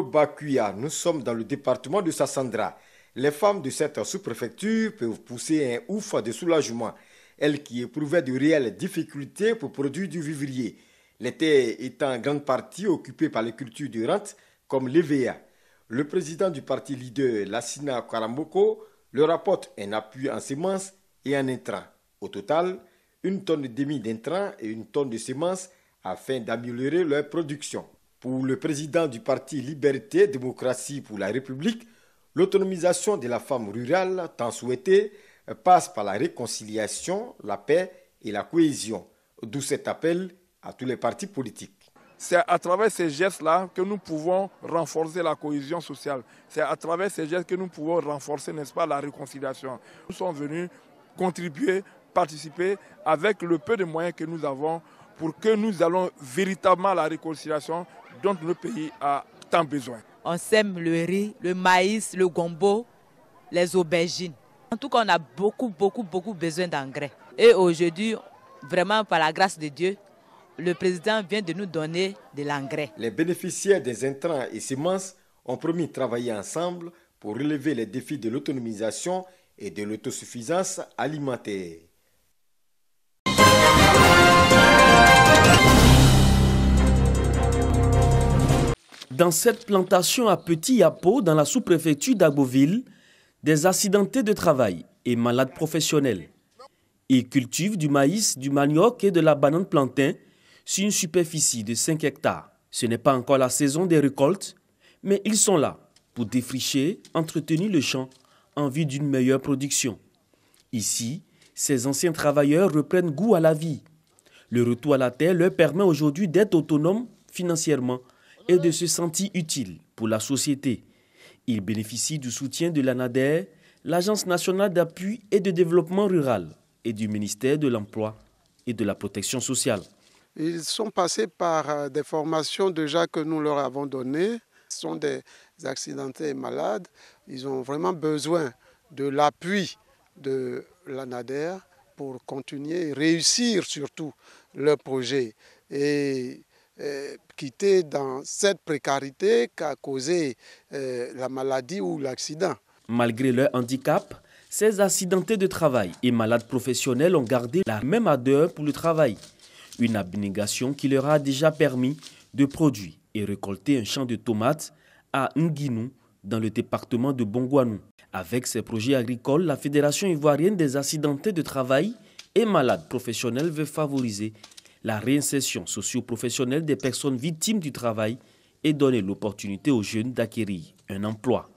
Diallo Bakuya, nous sommes dans le département de Sassandra. Les femmes de cette sous-préfecture peuvent pousser un ouf de soulagement, elles qui éprouvaient de réelles difficultés pour produire du vivrier, les terres étant en grande partie occupées par les cultures de rente comme l'EVA. Le président du parti leader, Lassina Karamboko, leur apporte un appui en semences et en intrants. Au total, 1,5 tonne d'intrants et 1 tonne de semences afin d'améliorer leur production. Pour le président du parti Liberté, Démocratie pour la République, l'autonomisation de la femme rurale, tant souhaitée, passe par la réconciliation, la paix et la cohésion. D'où cet appel à tous les partis politiques. C'est à travers ces gestes-là que nous pouvons renforcer la cohésion sociale. C'est à travers ces gestes que nous pouvons renforcer, n'est-ce pas, la réconciliation. Nous sommes venus contribuer, participer avec le peu de moyens que nous avons pour que nous allons véritablement à la réconciliation dont le pays a tant besoin. On sème le riz, le maïs, le gombo, les aubergines. En tout cas, on a beaucoup besoin d'engrais. Et aujourd'hui, vraiment par la grâce de Dieu, le président vient de nous donner de l'engrais. Les bénéficiaires des intrants et semences ont promis de travailler ensemble pour relever les défis de l'autonomisation et de l'autosuffisance alimentaire. Dans cette plantation à Petit Yapo, dans la sous-préfecture d'Agboville, des accidentés de travail et malades professionnels. Ils cultivent du maïs, du manioc et de la banane plantain sur une superficie de 5 hectares. Ce n'est pas encore la saison des récoltes, mais ils sont là pour défricher, entretenir le champ en vue d'une meilleure production. Ici, ces anciens travailleurs reprennent goût à la vie. Le retour à la terre leur permet aujourd'hui d'être autonomes financièrement et de se sentir utiles pour la société. Ils bénéficient du soutien de l'ANADER, l'Agence nationale d'appui et de développement rural, et du ministère de l'Emploi et de la Protection sociale. Ils sont passés par des formations déjà que nous leur avons données. Ce sont des accidentés et malades. Ils ont vraiment besoin de l'appui de l'ANADER pour continuer et réussir surtout leur projet. Et quitter dans cette précarité qu'a causé la maladie ou l'accident. Malgré leur handicap, ces accidentés de travail et malades professionnels ont gardé la même ardeur pour le travail. Une abnégation qui leur a déjà permis de produire et récolter un champ de tomates à Nguinou, dans le département de Bongouanou. Avec ses projets agricoles, la Fédération ivoirienne des accidentés de travail et malades professionnels veut favoriser la réinsertion socio-professionnelle des personnes victimes du travail et donner l'opportunité aux jeunes d'acquérir un emploi.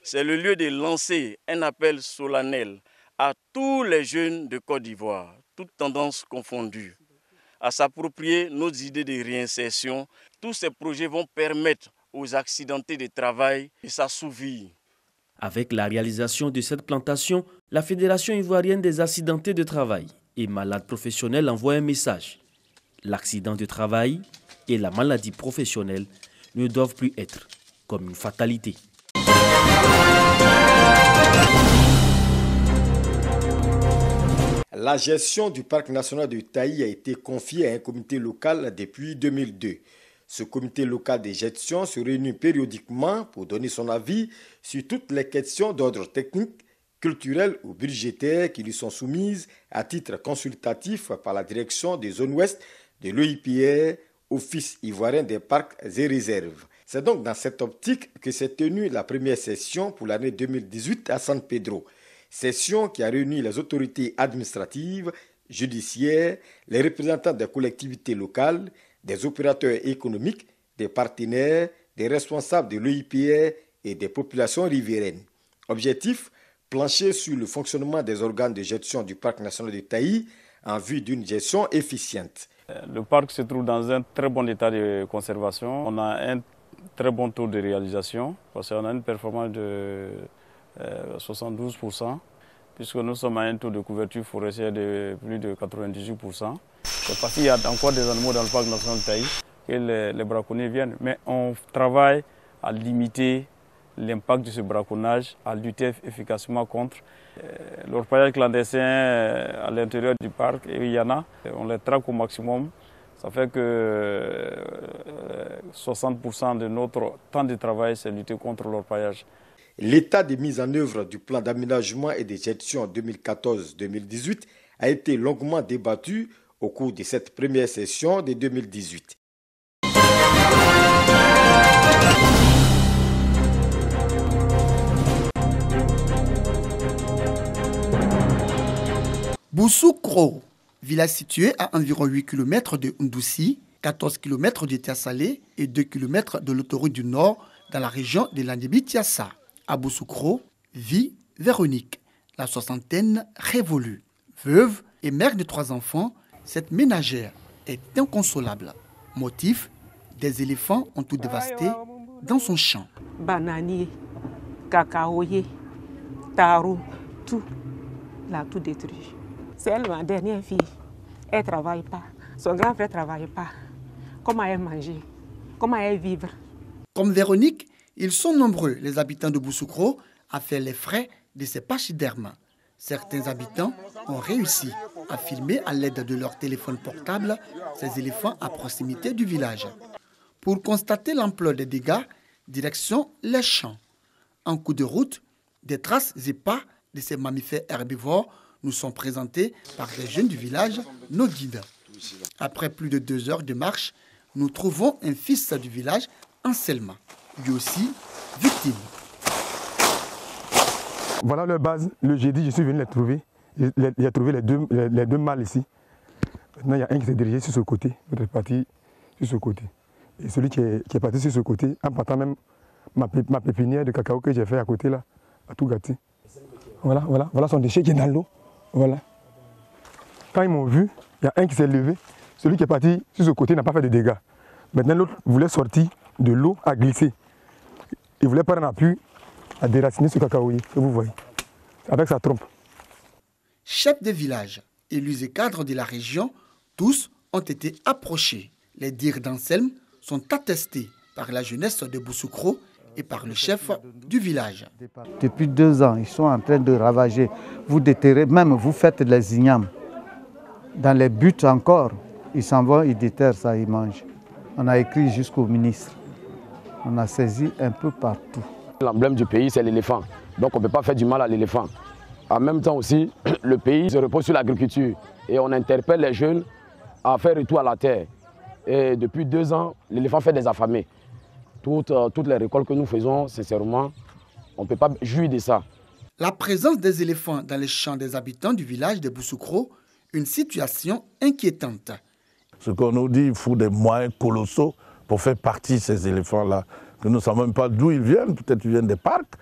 C'est le lieu de lancer un appel solennel à tous les jeunes de Côte d'Ivoire, toutes tendances confondues, à s'approprier nos idées de réinsertion. Tous ces projets vont permettre aux accidentés de travail de s'assouvir. Avec la réalisation de cette plantation, la Fédération ivoirienne des accidentés de travail et malades professionnels envoie un message. L'accident de travail et la maladie professionnelle ne doivent plus être comme une fatalité. La gestion du parc national de Taï a été confiée à un comité local depuis 2002. Ce comité local de gestion se réunit périodiquement pour donner son avis sur toutes les questions d'ordre technique, culturel ou budgétaire qui lui sont soumises à titre consultatif par la direction des zones ouest de l'OIPR, Office ivoirien des parcs et réserves. C'est donc dans cette optique que s'est tenue la première session pour l'année 2018 à San Pedro. Session qui a réuni les autorités administratives, judiciaires, les représentants des collectivités locales, des opérateurs économiques, des partenaires, des responsables de l'OIPR et des populations riveraines. Objectif, plancher sur le fonctionnement des organes de gestion du parc national de Taï en vue d'une gestion efficiente. Le parc se trouve dans un très bon état de conservation. On a un très bon taux de réalisation parce qu'on a une performance de 72%, puisque nous sommes à un taux de couverture forestière de plus de 98%. C'est parce qu'il y a encore des animaux dans le parc national de Taï que les braconniers viennent. Mais on travaille à limiter l'impact de ce braconnage, à lutter efficacement contre l'orpaillage clandestin à l'intérieur du parc. Et il y en a, on les traque au maximum. Ça fait que 60% de notre temps de travail, c'est lutter contre l'orpaillage. L'état de mise en œuvre du plan d'aménagement et de gestion 2014-2018 a été longuement débattu au cours de cette première session de 2018. Bousoukro, village situé à environ 8 km de Ndoussi, 14 km de Tiassalé et 2 km de l'autoroute du Nord dans la région de Landébi-Tiassa. À Bousoukro vit Véronique, la soixantaine révolue. Veuve et mère de 3 enfants, cette ménagère est inconsolable. Motif, des éléphants ont tout dévasté dans son champ. Bananier, cacaoyer, tarou, tout. Elle a tout détruit. C'est elle, ma dernière fille. Elle ne travaille pas. Son grand frère ne travaille pas. Comment elle manger? Comment elle vivre? Comme Véronique, ils sont nombreux, les habitants de Bousoukro, à faire les frais de ces pachydermes. Certains habitants ont réussi à filmer à l'aide de leur téléphone portable ces éléphants à proximité du village. Pour constater l'ampleur des dégâts, direction les champs. En coup de route, des traces et pas de ces mammifères herbivores nous sont présentés par des jeunes du village, nos guides. Après plus de 2 heures de marche, nous trouvons un fils du village, Anselme, lui aussi victime. Voilà leur base. Le jeudi, je suis venu les trouver. J'ai trouvé les deux mâles ici. Maintenant, il y a un qui s'est dirigé sur ce côté, l'autre est parti sur ce côté. Et celui qui est parti sur ce côté, en partant même ma pépinière de cacao que j'ai fait à côté là, a tout gâté. Voilà son déchet qui est dans l'eau. Voilà. Quand ils m'ont vu, il y a un qui s'est levé. Celui qui est parti sur ce côté n'a pas fait de dégâts. Maintenant, l'autre voulait sortir de l'eau à glisser. Il voulait prendre un appui à déraciner ce cacaoyer que vous voyez, avec sa trompe. Chefs de village, élus et cadres de la région, tous ont été approchés. Les dires d'Anselme sont attestés par la jeunesse de Bousoukro et par le chef du village. Depuis 2 ans, ils sont en train de ravager. Vous déterrez, même vous faites les ignames. Dans les buts encore, ils s'en vont, ils déterrent ça, ils mangent. On a écrit jusqu'au ministre. On a saisi un peu partout. L'emblème du pays, c'est l'éléphant. Donc on ne peut pas faire du mal à l'éléphant. En même temps aussi, le pays se repose sur l'agriculture. Et on interpelle les jeunes à faire retour à la terre. Et depuis 2 ans, l'éléphant fait des affamés. Toutes les récoltes que nous faisons, sincèrement, on ne peut pas jouir de ça. La présence des éléphants dans les champs des habitants du village de Bousoukro, une situation inquiétante. Ce qu'on nous dit, il faut des moyens colossaux pour faire partie de ces éléphants-là. Que nous ne savons même pas d'où ils viennent, peut-être ils viennent des parcs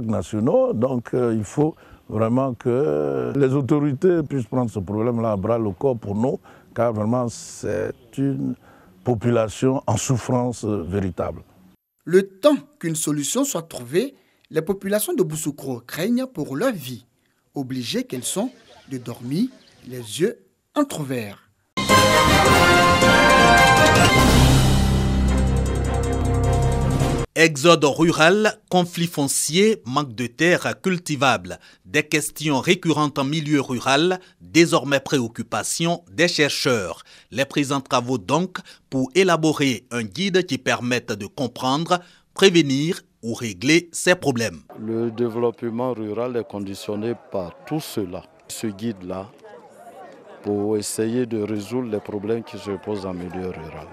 nationaux. Donc il faut vraiment que les autorités puissent prendre ce problème-là à bras le corps pour nous, car vraiment c'est une population en souffrance véritable. Le temps qu'une solution soit trouvée, les populations de Bousoukro craignent pour leur vie, obligées qu'elles sont de dormir les yeux entrouverts. Exode rural, conflit foncier, manque de terres cultivables, des questions récurrentes en milieu rural, désormais préoccupation des chercheurs. Les présents travaux donc pour élaborer un guide qui permette de comprendre, prévenir ou régler ces problèmes. Le développement rural est conditionné par tout cela. Ce guide-là, pour essayer de résoudre les problèmes qui se posent en milieu rural.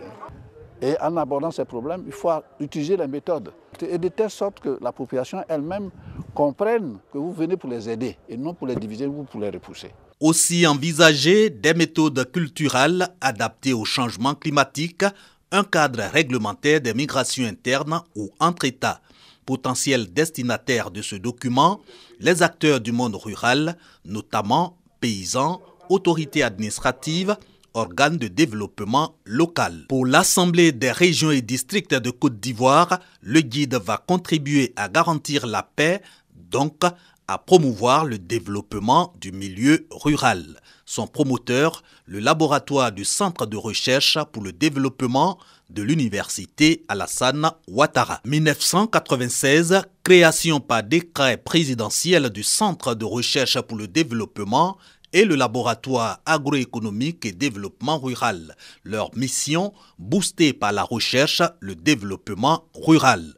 Et en abordant ces problèmes, il faut utiliser les méthodes. Et de telle sorte que la population elle-même comprenne que vous venez pour les aider et non pour les diviser ou pour les repousser. Aussi envisager des méthodes culturelles adaptées au changement climatique, un cadre réglementaire des migrations internes ou entre États. Potentiels destinataires de ce document, les acteurs du monde rural, notamment paysans, autorités administratives, organes de développement local. Pour l'Assemblée des régions et districts de Côte d'Ivoire, le guide va contribuer à garantir la paix, donc à promouvoir le développement du milieu rural. Son promoteur, le laboratoire du Centre de recherche pour le développement de l'Université Alassane Ouattara. 1996, création par décret présidentiel du Centre de recherche pour le développement et le laboratoire agroéconomique et développement rural. Leur mission, boostée par la recherche, le développement rural.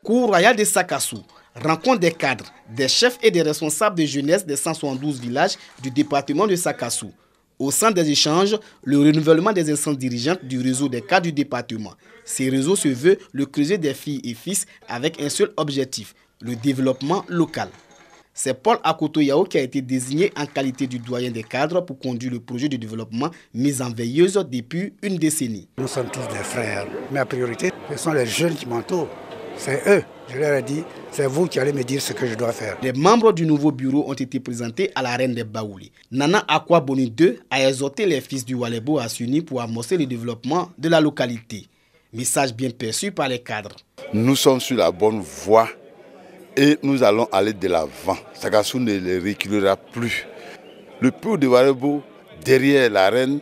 Cour royale de Sakassou, rencontre des cadres, des chefs et des responsables de jeunesse des 172 villages du département de Sakassou. Au centre des échanges, le renouvellement des instances dirigeantes du réseau des cadres du département. Ces réseaux se veut le creuset des filles et fils avec un seul objectif, le développement local. C'est Paul Akoto Yao qui a été désigné en qualité du doyen des cadres pour conduire le projet de développement mis en veilleuse depuis une décennie. Nous sommes tous des frères, mais en priorité, ce sont les jeunes qui m'entourent. C'est eux, je leur ai dit, c'est vous qui allez me dire ce que je dois faire. Les membres du nouveau bureau ont été présentés à la reine des Baouli. Nana Akwa Boni II a exhorté les fils du Walebo à s'unir pour amorcer le développement de la localité. Message bien perçu par les cadres. Nous sommes sur la bonne voie et nous allons aller de l'avant. Sakassou ne les reculera plus. Le peuple de Walebo, derrière la reine,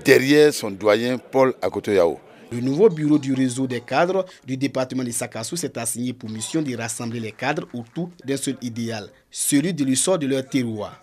derrière son doyen Paul Akoto Yao. Le nouveau bureau du réseau des cadres du département de Sakassou s'est assigné pour mission de rassembler les cadres autour d'un seul idéal, celui de l'essor de leur terroir.